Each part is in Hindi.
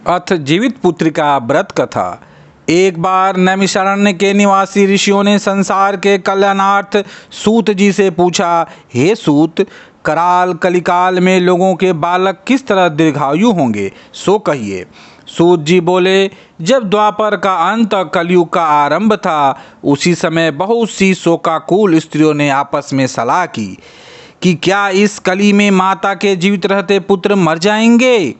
अथ जीवित पुत्र का व्रत कथा। एक बार नैमिषारण्य के निवासी ऋषियों ने संसार के कल्याणार्थ सूत जी से पूछा, हे सूत, कराल कलिकाल में लोगों के बालक किस तरह दीर्घायु होंगे, सो कहिए। सूत जी बोले, जब द्वापर का अंत कलयुग का आरंभ था, उसी समय बहुत सी शोकाकुल स्त्रियों ने आपस में सलाह की कि क्या इस कली में माता के जीवित रहते पुत्र मर जाएंगे।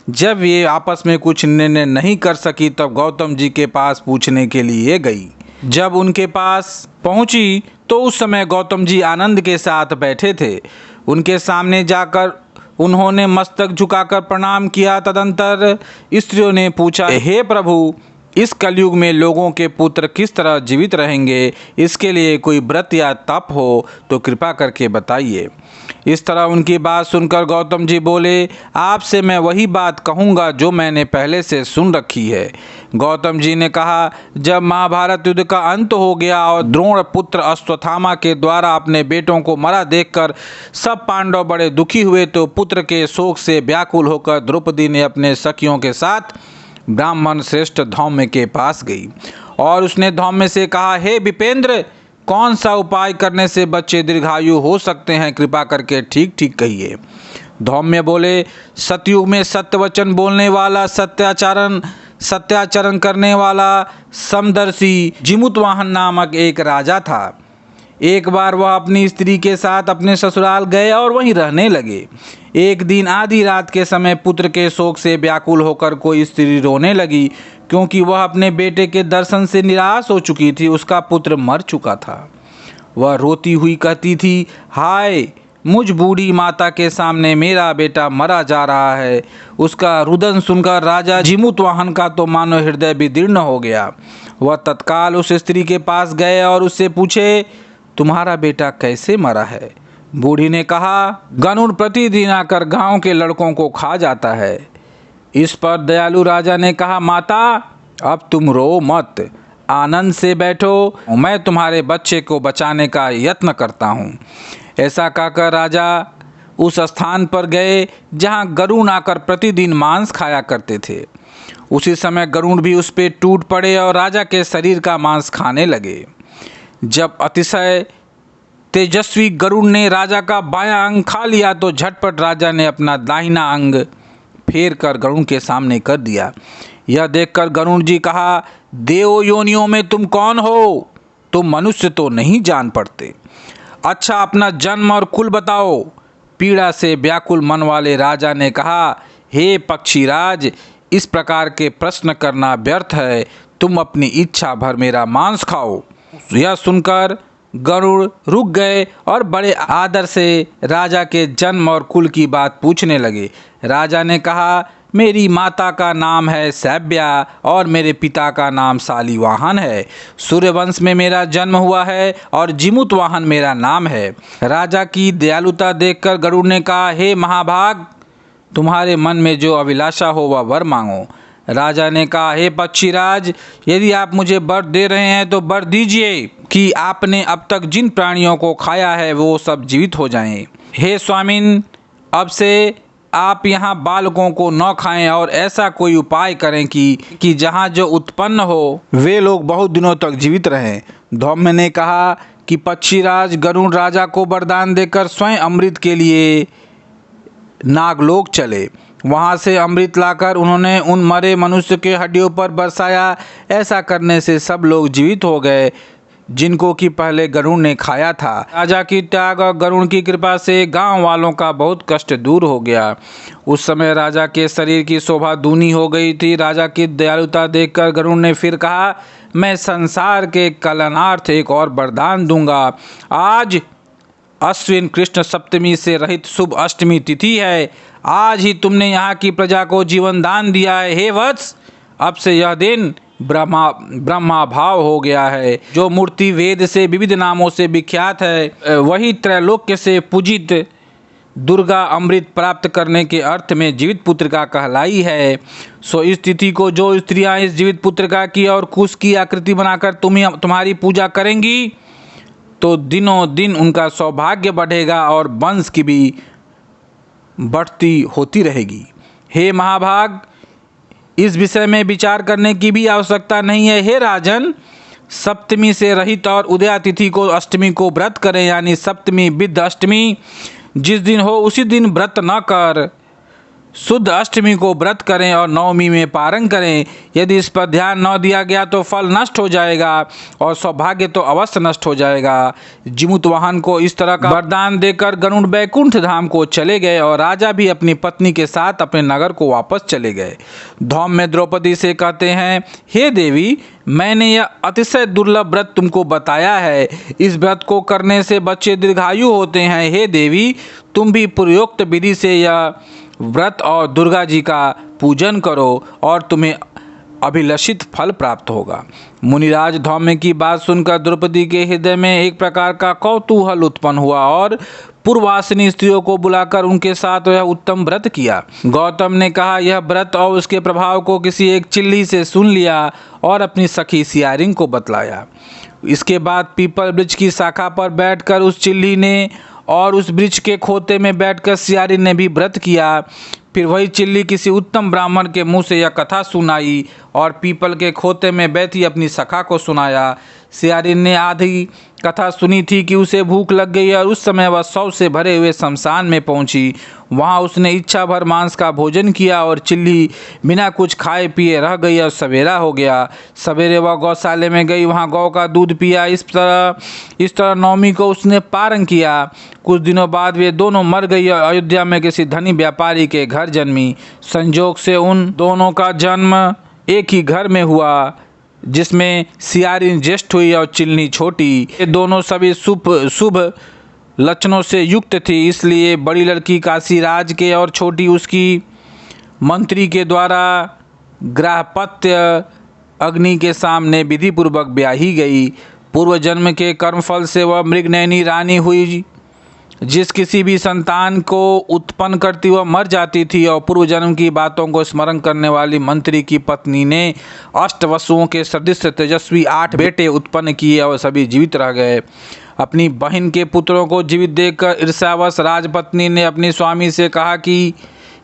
जब ये आपस में कुछ निर्णय नहीं कर सकी तब गौतम जी के पास पूछने के लिए गई। जब उनके पास पहुंची तो उस समय गौतम जी आनंद के साथ बैठे थे। उनके सामने जाकर उन्होंने मस्तक झुकाकर प्रणाम किया। तदंतर स्त्रियों ने पूछा, हे प्रभु, इस कलयुग में लोगों के पुत्र किस तरह जीवित रहेंगे, इसके लिए कोई व्रत या तप हो तो कृपा करके बताइए। इस तरह उनकी बात सुनकर गौतम जी बोले, आपसे मैं वही बात कहूँगा जो मैंने पहले से सुन रखी है। गौतम जी ने कहा, जब महाभारत युद्ध का अंत हो गया और द्रोण पुत्र अश्वत्थामा के द्वारा अपने बेटों को मरा देखकर सब पांडव बड़े दुखी हुए तो पुत्र के शोक से व्याकुल होकर द्रौपदी ने अपने सखियों के साथ ब्राह्मण श्रेष्ठ धौम्य के पास गई और उसने धौम्य से कहा, हे विपेंद्र, कौन सा उपाय करने से बच्चे दीर्घायु हो सकते हैं, कृपा करके ठीक ठीक कहिए। धौम्य बोले, सतयुग में सत्य वचन बोलने वाला, सत्याचरण करने वाला समदर्शी जिमुतवाहन नामक एक राजा था। एक बार वह अपनी स्त्री के साथ अपने ससुराल गए और वहीं रहने लगे। एक दिन आधी रात के समय पुत्र के शोक से व्याकुल होकर कोई स्त्री रोने लगी, क्योंकि वह अपने बेटे के दर्शन से निराश हो चुकी थी। उसका पुत्र मर चुका था। वह रोती हुई कहती थी, हाय, मुझ बूढ़ी माता के सामने मेरा बेटा मरा जा रहा है। उसका रुदन सुनकर राजा जिमुतवाहन का तो मानो हृदय विदीर्ण हो गया। वह तत्काल उस स्त्री के पास गए और उससे पूछे, तुम्हारा बेटा कैसे मरा है। बूढ़ी ने कहा, गरुड़ प्रतिदिन आकर गांव के लड़कों को खा जाता है। इस पर दयालु राजा ने कहा, माता, अब तुम रो मत, आनंद से बैठो, मैं तुम्हारे बच्चे को बचाने का यत्न करता हूँ। ऐसा कहकर राजा उस स्थान पर गए जहाँ गरुड़ आकर प्रतिदिन मांस खाया करते थे। उसी समय गरुड़ भी उस पर टूट पड़े और राजा के शरीर का मांस खाने लगे। जब अतिशय तेजस्वी गरुड़ ने राजा का बायां अंग खा लिया तो झटपट राजा ने अपना दाहिना अंग फेर कर गरुड़ के सामने कर दिया। यह देखकर गरुड़ जी कहा, देव योनियों में तुम कौन हो? तुम मनुष्य तो नहीं जान पड़ते। अच्छा, अपना जन्म और कुल बताओ। पीड़ा से व्याकुल मन वाले राजा ने कहा, हे पक्षीराज, इस प्रकार के प्रश्न करना व्यर्थ है। तुम अपनी इच्छा भर मेरा मांस खाओ। यह सुनकर गरुड़ रुक गए और बड़े आदर से राजा के जन्म और कुल की बात पूछने लगे। राजा ने कहा, मेरी माता का नाम है सैव्या और मेरे पिता का नाम शालिवाहन है। सूर्यवंश में मेरा जन्म हुआ है और जिमुतवाहन मेरा नाम है। राजा की दयालुता देखकर गरुड़ ने कहा, हे महाभाग, तुम्हारे मन में जो अभिलाषा हो वह वर मांगो। राजा ने कहा, हे पक्षीराज, यदि आप मुझे वर दे रहे हैं तो वर दीजिए कि आपने अब तक जिन प्राणियों को खाया है वो सब जीवित हो जाएं। हे स्वामिन, अब से आप यहाँ बालकों को न खाएं और ऐसा कोई उपाय करें कि जहाँ जो उत्पन्न हो वे लोग बहुत दिनों तक जीवित रहें। धौम्य ने कहा कि पक्षीराज गरुड़ राजा को वरदान देकर स्वयं अमृत के लिए नागलोक चले। वहाँ से अमृत लाकर उन्होंने उन मरे मनुष्य के हड्डियों पर बरसाया। ऐसा करने से सब लोग जीवित हो गए जिनको कि पहले गरुड़ ने खाया था। राजा की त्याग और गरुड़ की कृपा से गांव वालों का बहुत कष्ट दूर हो गया। उस समय राजा के शरीर की शोभा दूनी हो गई थी। राजा की दयालुता देखकर गरुड़ ने फिर कहा, मैं संसार के कल्याणार्थ एक और वरदान दूंगा। आज अश्विन कृष्ण सप्तमी से रहित शुभ अष्टमी तिथि है। आज ही तुमने यहाँ की प्रजा को जीवन दान दिया है। हे वत्स, अब से यह दिन ब्रह्मा भाव हो गया है। जो मूर्ति वेद से विविध नामों से विख्यात है, वही त्रैलोक्य से पूजित दुर्गा अमृत प्राप्त करने के अर्थ में जीवित पुत्रिका कहलाई है। सो इस तिथि को जो स्त्रियां इस जीवित पुत्रिका की और कुश की आकृति बनाकर तुम्हारी पूजा करेंगी तो दिनों दिन उनका सौभाग्य बढ़ेगा और वंश की भी बढ़ती होती रहेगी। हे महाभाग, इस विषय में विचार करने की भी आवश्यकता नहीं है। हे राजन, सप्तमी से रहित और उदया तिथि को अष्टमी को व्रत करें, यानी सप्तमी विद अष्टमी जिस दिन हो उसी दिन व्रत न कर शुद्ध अष्टमी को व्रत करें और नवमी में पारण करें। यदि इस पर ध्यान न दिया गया तो फल नष्ट हो जाएगा और सौभाग्य तो अवश्य नष्ट हो जाएगा। जिमुतवाहन को इस तरह का वरदान देकर गरुड़ बैकुंठ धाम को चले गए और राजा भी अपनी पत्नी के साथ अपने नगर को वापस चले गए। धौम्य द्रौपदी से कहते हैं, हे देवी, मैंने यह अतिशय दुर्लभ व्रत तुमको बताया है। इस व्रत को करने से बच्चे दीर्घायु होते हैं। हे देवी, तुम भी पूर्वोक्त विधि से यह व्रत और दुर्गा जी का पूजन करो और तुम्हें अभिलषित फल प्राप्त होगा। मुनिराज धौम्य की बात सुनकर द्रौपदी के हृदय में एक प्रकार का कौतूहल उत्पन्न हुआ और पूर्वासिनी स्त्रियों को बुलाकर उनके साथ वह उत्तम व्रत किया। गौतम ने कहा, यह व्रत और उसके प्रभाव को किसी एक चिल्ली से सुन लिया और अपनी सखी सियारिन को बतलाया। इसके बाद पीपल वृक्ष की शाखा पर बैठकर उस चिल्ली ने और उस वृक्ष के खोते में बैठकर सियारिन ने भी व्रत किया। फिर वही चिल्ली किसी उत्तम ब्राह्मण के मुंह से यह कथा सुनाई और पीपल के खोते में बैठी अपनी सखा को सुनाया। सियारिन ने आधी कथा सुनी थी कि उसे भूख लग गई और उस समय वह शव से भरे हुए शमशान में पहुंची। वहां उसने इच्छा भर मांस का भोजन किया और चिल्ली बिना कुछ खाए पिए रह गई और सवेरा हो गया। सवेरे वह गौशाले में गई, वहां गौ का दूध पिया। इस तरह नवमी को उसने पारण किया। कुछ दिनों बाद वे दोनों मर गई और अयोध्या में किसी धनी व्यापारी के घर जन्मी। संजोग से उन दोनों का जन्म एक ही घर में हुआ, जिसमें सियारिन ज्येष्ठ हुई और चिल्ली छोटी। ये दोनों सभी शुभ लक्षणों से युक्त थी, इसलिए बड़ी लड़की काशीराज के और छोटी उसकी मंत्री के द्वारा ग्राहपत्य अग्नि के सामने विधिपूर्वक ब्याही गई। पूर्व जन्म के कर्मफल से वह मृगनयनी रानी हुई, जिस किसी भी संतान को उत्पन्न करती वह मर जाती थी। और पूर्व जन्म की बातों को स्मरण करने वाली मंत्री की पत्नी ने अष्टवसुओं के सदृश तेजस्वी 8 बेटे उत्पन्न किए और सभी जीवित रह गए। अपनी बहन के पुत्रों को जीवित देखकर ईर्ष्यावश राजपत्नी ने अपने स्वामी से कहा कि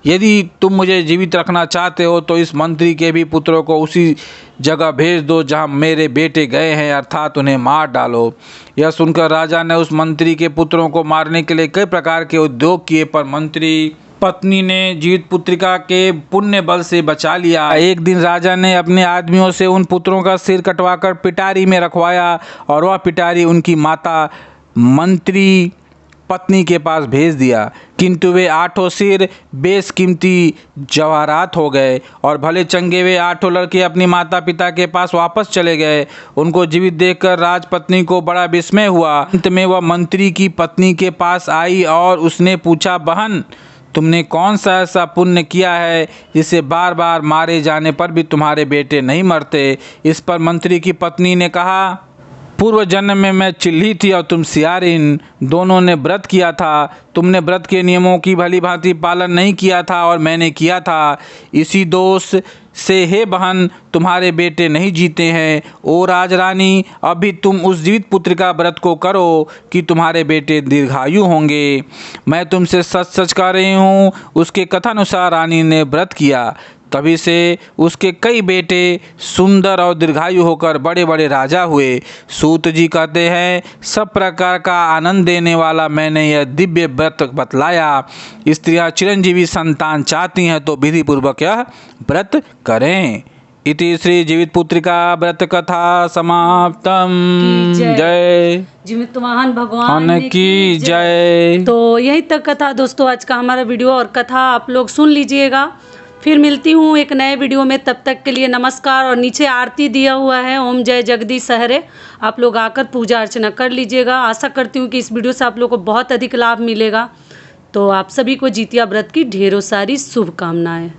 यदि तुम मुझे जीवित रखना चाहते हो तो इस मंत्री के भी पुत्रों को उसी जगह भेज दो जहां मेरे बेटे गए हैं, अर्थात उन्हें मार डालो। यह सुनकर राजा ने उस मंत्री के पुत्रों को मारने के लिए कई प्रकार के उद्योग किए, पर मंत्री पत्नी ने जीवित पुत्रिका के पुण्य बल से बचा लिया। एक दिन राजा ने अपने आदमियों से उन पुत्रों का सिर कटवाकर पिटारी में रखवाया और वह पिटारी उनकी माता मंत्री पत्नी के पास भेज दिया। किंतु वे 8 सिर बेशकीमती जवाहरात हो गए और भले चंगे वे 8 लड़के अपनी माता पिता के पास वापस चले गए। उनको जीवित देखकर राजपत्नी को बड़ा विस्मय हुआ। अंत में वह मंत्री की पत्नी के पास आई और उसने पूछा, बहन, तुमने कौन सा ऐसा पुण्य किया है जिसे बार बार मारे जाने पर भी तुम्हारे बेटे नहीं मरते? इस पर मंत्री की पत्नी ने कहा, पूर्व जन्म में मैं चिल्ली थी और तुम सियारिन, दोनों ने व्रत किया था। तुमने व्रत के नियमों की भली भांति पालन नहीं किया था और मैंने किया था। इसी दोष से हे बहन तुम्हारे बेटे नहीं जीते हैं। ओ राजरानी, अभी तुम उस जीवित पुत्र का व्रत को करो कि तुम्हारे बेटे दीर्घायु होंगे। मैं तुमसे सच सच कह रही हूँ। उसके कथानुसार रानी ने व्रत किया, तभी से उसके कई बेटे सुंदर और दीर्घायु होकर बड़े बड़े राजा हुए। सूत जी कहते हैं, सब प्रकार का आनंद देने वाला मैंने यह दिव्य व्रत बतलाया। स्त्रियां चिरंजीवी संतान चाहती हैं तो विधि पूर्वक यह व्रत करें। इति श्री जीवित पुत्रिका व्रत कथा समाप्तम। जय जिमुतवाहन भगवान की जय। तो यही तक कथा दोस्तों आज का हमारा वीडियो, और कथा आप लोग सुन लीजिएगा। फिर मिलती हूँ एक नए वीडियो में, तब तक के लिए नमस्कार। और नीचे आरती दिया हुआ है, ओम जय जगदीश हरे, आप लोग आकर पूजा अर्चना कर लीजिएगा। आशा करती हूँ कि इस वीडियो से आप लोग को बहुत अधिक लाभ मिलेगा। तो आप सभी को जितिया व्रत की ढेरों सारी शुभकामनाएं।